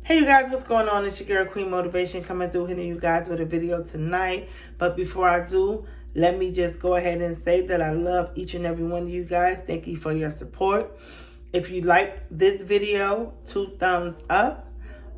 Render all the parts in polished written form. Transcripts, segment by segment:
Hey you guys, what's going on? It's your girl Queen Motivation coming through hitting you guys with a video tonight. But before I do, let me just go ahead and say that I love each and every one of you guys. Thank you for your support. If you like this video, 2 thumbs up.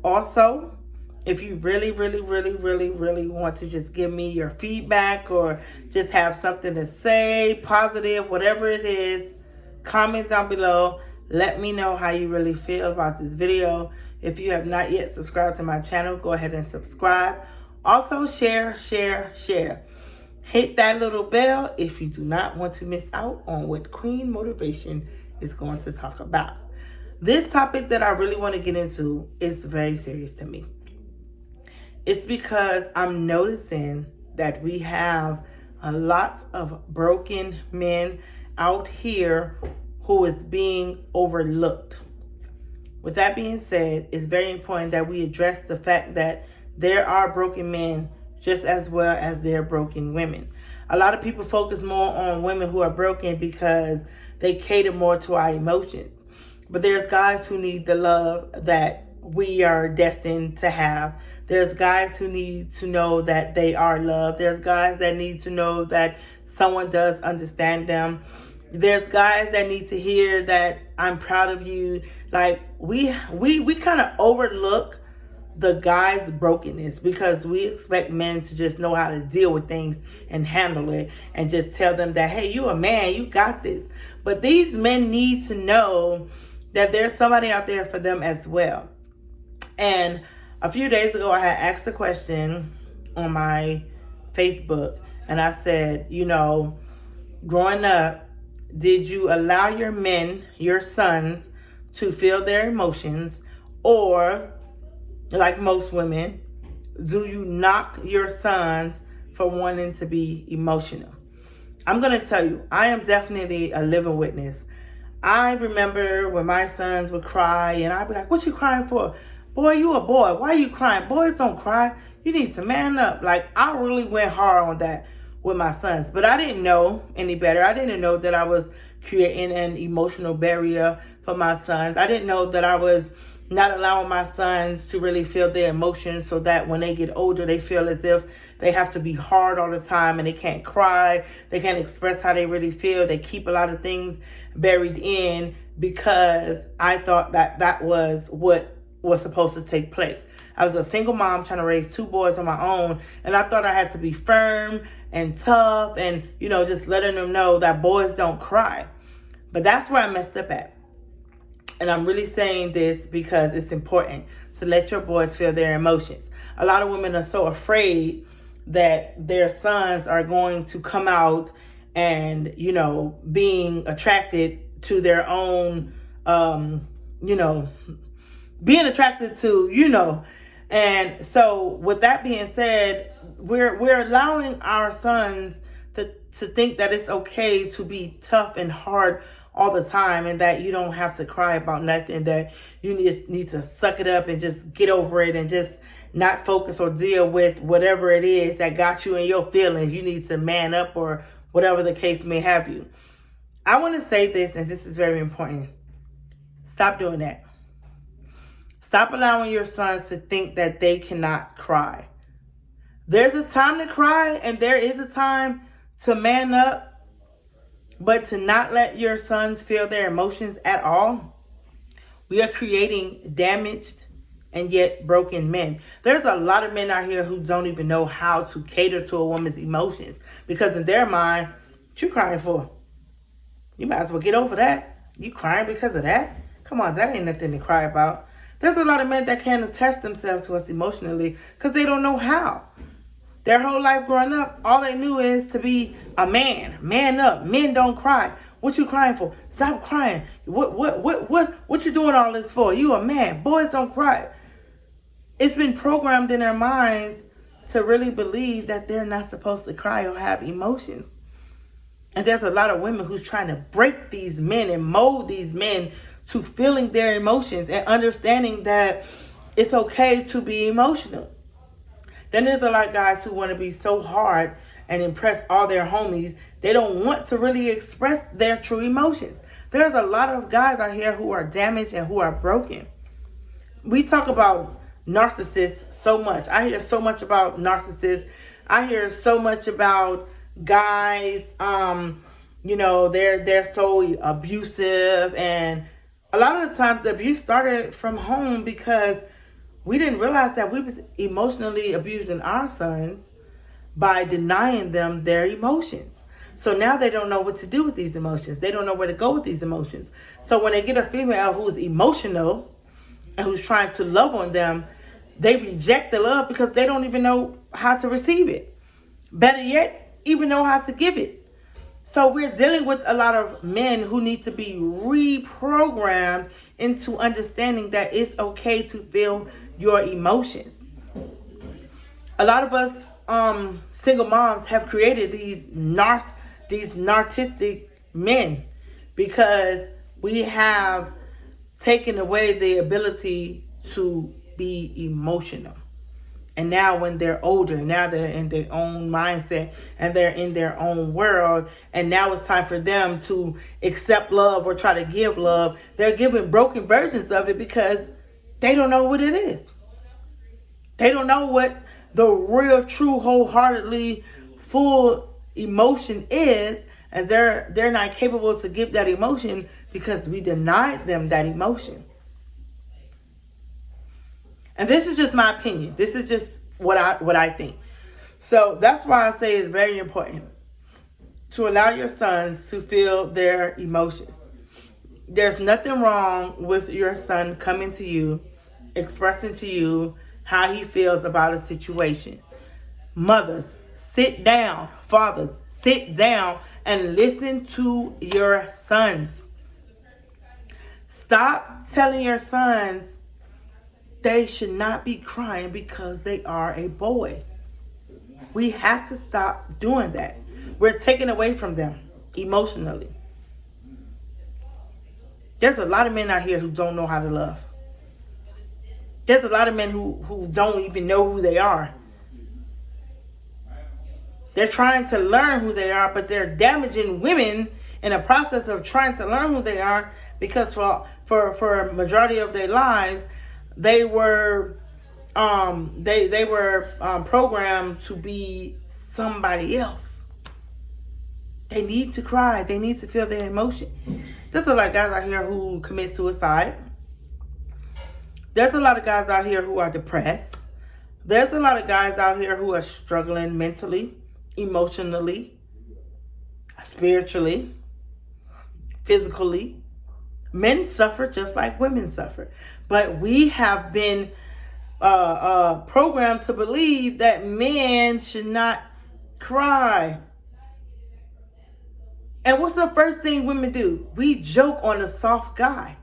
Also, if you really want to just give me your feedback or just have something to say, positive, whatever it is, comment down below. Let me know how you really feel about this video. If you have not yet subscribed to my channel, go ahead and subscribe. Also, share. Hit that little bell if you do not want to miss out on what Queen Motivation is going to talk about. This topic that I really want to get into is very serious to me. It's because I'm noticing that we have a lot of broken men out here who is being overlooked. With that being said, it's very important that we address the fact that there are broken men just as well as there are broken women. A lot of people focus more on women who are broken because they cater more to our emotions. But there's guys who need the love that we are destined to have. There's guys who need to know that they are loved. There's guys that need to know that someone does understand them. There's guys that need to hear that I'm proud of you. Like we kind of overlook the guy's brokenness because we expect men to just know how to deal with things and handle it and just tell them that, hey, you a man, you got this. But these men need to know that there's somebody out there for them as well. And a few days ago, I had asked a question on my Facebook, and I said, growing up, did you allow your men, your sons, to feel their emotions? Or, like most women, do you knock your sons for wanting to be emotional? I'm going to tell you, I am definitely a living witness. I remember when my sons would cry, and I'd be like, what you crying for? Boy, you a boy. Why are you crying? Boys don't cry. You need to man up. Like, I really went hard on that with my sons, but I didn't know any better. I didn't know that I was creating an emotional barrier for my sons. I didn't know that I was not allowing my sons to really feel their emotions so that when they get older, they feel as if they have to be hard all the time and they can't cry. They can't express how they really feel. They keep a lot of things buried in because I thought that that was what was supposed to take place. I was a single mom trying to raise 2 boys on my own, and I thought I had to be firm and tough and, just letting them know that boys don't cry. But that's where I messed up at. And I'm really saying this because it's important to let your boys feel their emotions. A lot of women are so afraid that their sons are going to come out and, being attracted to their own, being attracted to, And so with that being said, we're allowing our sons to think that it's okay to be tough and hard all the time and that you don't have to cry about nothing, that you need to suck it up and just get over it and just not focus or deal with whatever it is that got you in your feelings. You need to man up or whatever the case may have you. I want to say this, and this is very important. Stop doing that. Stop allowing your sons to think that they cannot cry. There's a time to cry and there is a time to man up, but to not let your sons feel their emotions at all, we are creating damaged and yet broken men. There's a lot of men out here who don't even know how to cater to a woman's emotions because in their mind, what you crying for? You might as well get over that. You crying because of that? Come on, that ain't nothing to cry about. There's a lot of men that can't attach themselves to us emotionally because they don't know how. Their whole life growing up, all they knew is to be a man. Man up. Men don't cry. What you crying for? Stop crying. What you doing all this for? You a man. Boys don't cry. It's been programmed in their minds to really believe that they're not supposed to cry or have emotions. And there's a lot of women who's trying to break these men and mold these men to feeling their emotions and understanding that it's okay to be emotional. Then there's a lot of guys who want to be so hard and impress all their homies. They don't want to really express their true emotions. There's a lot of guys out here who are damaged and who are broken. we talk about narcissists so much. I hear so much about narcissists. I hear so much about guys, they're so abusive, and a lot of the times the abuse started from home because we didn't realize that we was emotionally abusing our sons by denying them their emotions. So now they don't know what to do with these emotions. They don't know where to go with these emotions. So when they get a female who's emotional and who's trying to love on them, they reject the love because they don't even know how to receive it. Better yet, even know how to give it. So we're dealing with a lot of men who need to be reprogrammed into understanding that it's okay to feel your emotions. A lot of us single moms have created these narcissistic men because we have taken away the ability to be emotional. And now when they're older, now they're in their own mindset and they're in their own world, and now it's time for them to accept love or try to give love. They're giving broken versions of it because they don't know what it is. They don't know what the real, true, wholeheartedly full emotion is, and they're not capable to give that emotion because we denied them that emotion. And this is just my opinion. This is just what I think. So that's why I say it's very important to allow your sons to feel their emotions. There's nothing wrong with your son coming to you, expressing to you how he feels about a situation. Mothers, sit down. Fathers, sit down and listen to your sons. Stop telling your sons they should not be crying because they are a boy. We have to stop doing that. We're taking away from them emotionally. There's a lot of men out here who don't know how to love. There's a lot of men who don't even know who they are. They're trying to learn who they are, but they're damaging women in the process of trying to learn who they are, because for a majority of their lives, they were programmed to be somebody else. They need to cry. They need to feel their emotions. There's a lot of guys out here who commit suicide. There's a lot of guys out here who are depressed. There's a lot of guys out here who are struggling mentally, emotionally, spiritually, physically. Men suffer just like women suffer. But we have been programmed to believe that men should not cry. And what's the first thing women do? We joke on a soft guy.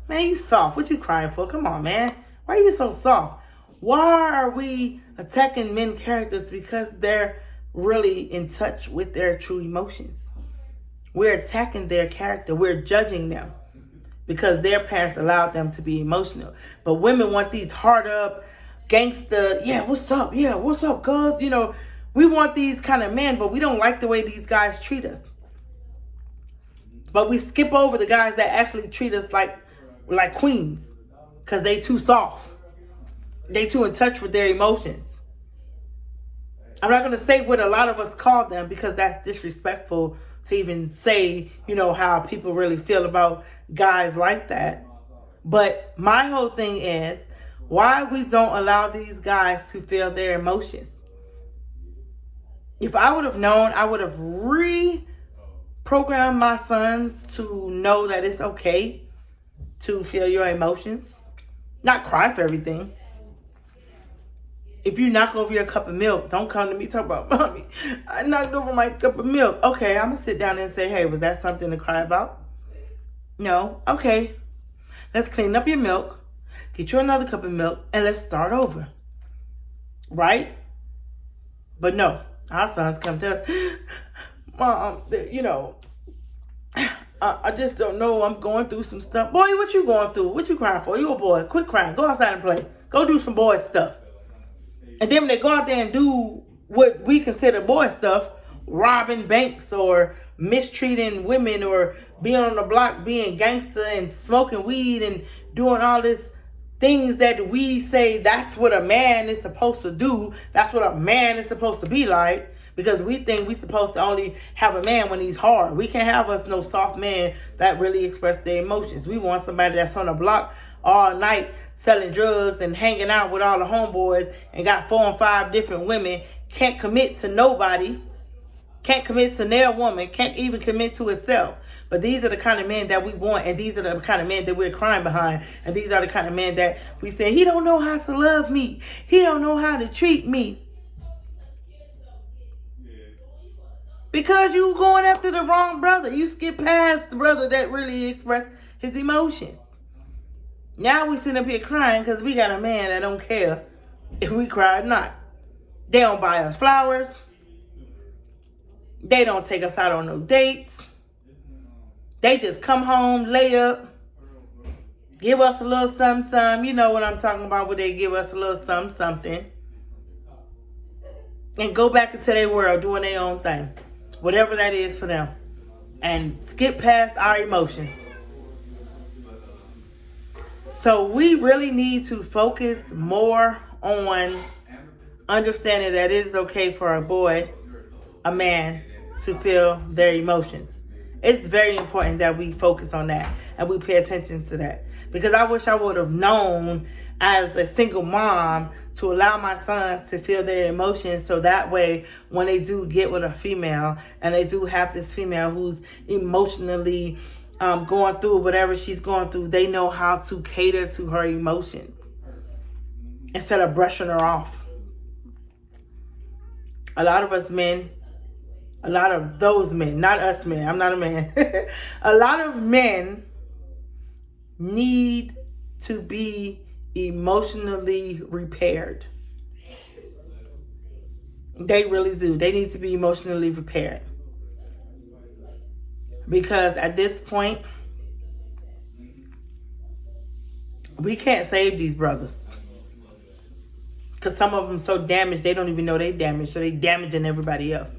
Man, you soft. What you crying for? Come on, man. Why are you so soft? Why are we attacking men characters? Because they're really in touch with their true emotions. We're attacking their character. We're judging them because their parents allowed them to be emotional. But women want these hard up, gangster, yeah, what's up? Yeah, what's up, cuz? You know, we want these kind of men, but we don't like the way these guys treat us. But we skip over the guys that actually treat us like queens because they too soft. They too in touch with their emotions. I'm not going to say what a lot of us call them because that's disrespectful to even say, how people really feel about guys like that. But my whole thing is why we don't allow these guys to feel their emotions. If I would have known, I would have reprogrammed my sons to know that it's okay to feel your emotions. Not cry for everything. If you knock over your cup of milk, don't come to me talk about, mommy, I knocked over my cup of milk. Okay, I'm going to sit down and say, hey, was that something to cry about? No. Okay. Let's clean up your milk, get you another cup of milk, and let's start over. Right? But no, our sons come to us, Mom, I just don't know. I'm going through some stuff. Boy, what you going through? What you crying for? You a boy. Quit crying. Go outside and play. Go do some boy stuff. And then when they go out there and do what we consider boy stuff, robbing banks or mistreating women or being on the block being gangster and smoking weed and doing all this things that we say that's what a man is supposed to do, that's what a man is supposed to be like, because we think we're supposed to only have a man when he's hard. We can't have us no soft man that really express their emotions. We want somebody that's on the block all night selling drugs and hanging out with all the homeboys and got 4 and 5 different women, can't commit to nobody, can't commit to their woman, can't even commit to itself. But these are the kind of men that we want, and these are the kind of men that we're crying behind, and these are the kind of men that we say, he don't know how to love me, he don't know how to treat me. Because you going after the wrong brother. You skip past the brother that really expressed his emotions. Now we sitting up here crying because we got a man that don't care if we cry or not. They don't buy us flowers. They don't take us out on no dates. They just come home, lay up, give us a little something. You know what I'm talking about, where they give us a little something. And go back into their world doing their own thing. Whatever that is for them. And skip past our emotions. So we really need to focus more on understanding that it is okay for a boy, a man, to feel their emotions. It's very important that we focus on that and we pay attention to that. Because I wish I would have known as a single mom to allow my sons to feel their emotions, so that way when they do get with a female and they do have this female who's emotionally going through whatever she's going through, they know how to cater to her emotions instead of brushing her off. A lot of us men, a lot of those men, not us men, I'm not a man. A lot of men need to be emotionally repaired. They really do. They need to be emotionally repaired. Because at this point, we can't save these brothers. Because some of them so damaged, they don't even know they damaged. So they damaging everybody else.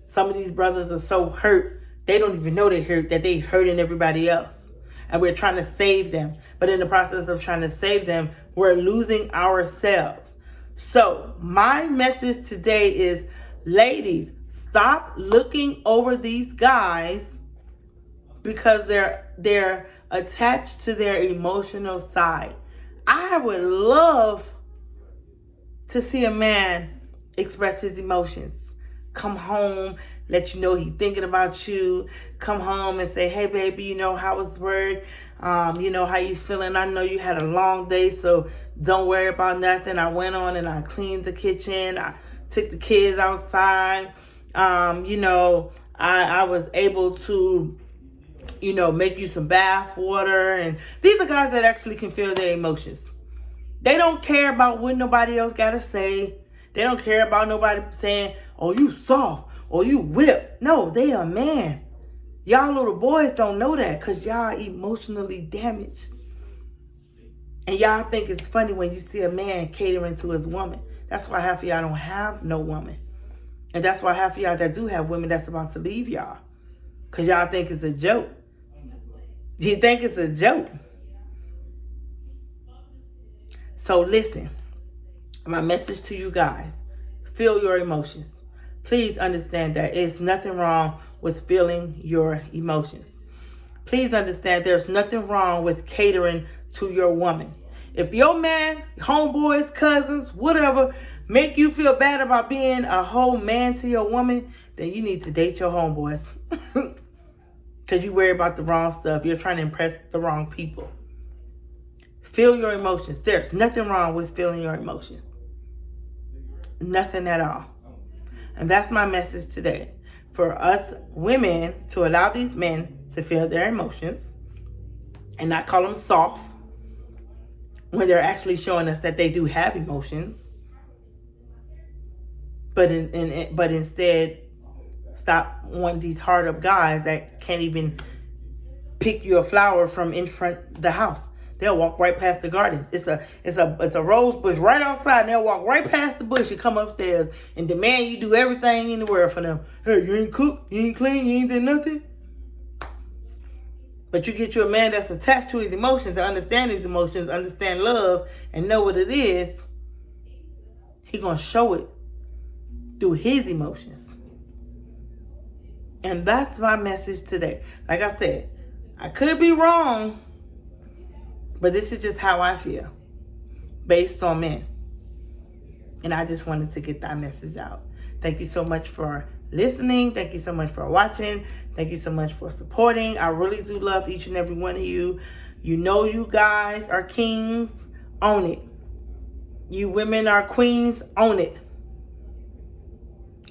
Some of these brothers are so hurt, they don't even know they hurt, that they hurting everybody else. And we're trying to save them. But in the process of trying to save them, we're losing ourselves. So my message today is, ladies, stop looking over these guys because they're attached to their emotional side. I would love to see a man express his emotions. Come home, let you know he's thinking about you. Come home and say, hey, baby, you know, how was work? You know, how you feeling? I know you had a long day, so don't worry about nothing. I went on and I cleaned the kitchen. I took the kids outside. You know, I was able to, you know, make you some bath water. And these are guys that actually can feel their emotions. They don't care about what nobody else got to say. They don't care about nobody saying, oh, you soft, or you whip. No, they are man. Y'all little boys don't know that because y'all emotionally damaged. And y'all think it's funny when you see a man catering to his woman. That's why half of y'all don't have no woman. And that's why half of y'all that do have women that's about to leave y'all. Because y'all think it's a joke. Do you think it's a joke? So listen, my message to you guys, feel your emotions. Please understand that it's nothing wrong with feeling your emotions. Please understand there's nothing wrong with catering to your woman. If your man, homeboys, cousins, whatever, make you feel bad about being a whole man to your woman, then you need to date your homeboys. Because you worry about the wrong stuff. You're trying to impress the wrong people. Feel your emotions. There's nothing wrong with feeling your emotions. Nothing at all. And that's my message today. For us women to allow these men to feel their emotions and not call them soft when they're actually showing us that they do have emotions. But instead, stop wanting these hard up guys that can't even pick you a flower from in front of the house. They'll walk right past the garden. It's a rose bush right outside, and they'll walk right past the bush and come upstairs and demand you do everything in the world for them. Hey, you ain't cook, you ain't clean, you ain't did nothing. But you get you a man that's attached to his emotions, and understand his emotions, understand love, and know what it is, he gonna show it through his emotions. And that's my message today. Like I said, I could be wrong, but this is just how I feel based on men. And I just wanted to get that message out. Thank you so much for listening. Thank you so much for watching. Thank you so much for supporting. I really do love each and every one of you. You know you guys are kings. Own it. You women are queens. Own it.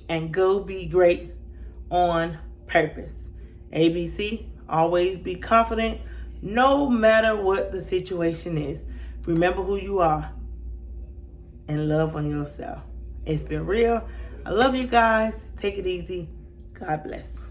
And go be great on purpose. ABC, always be confident no matter what the situation is. Remember who you are and love on yourself. It's been real. I love you guys. Take it easy. God bless.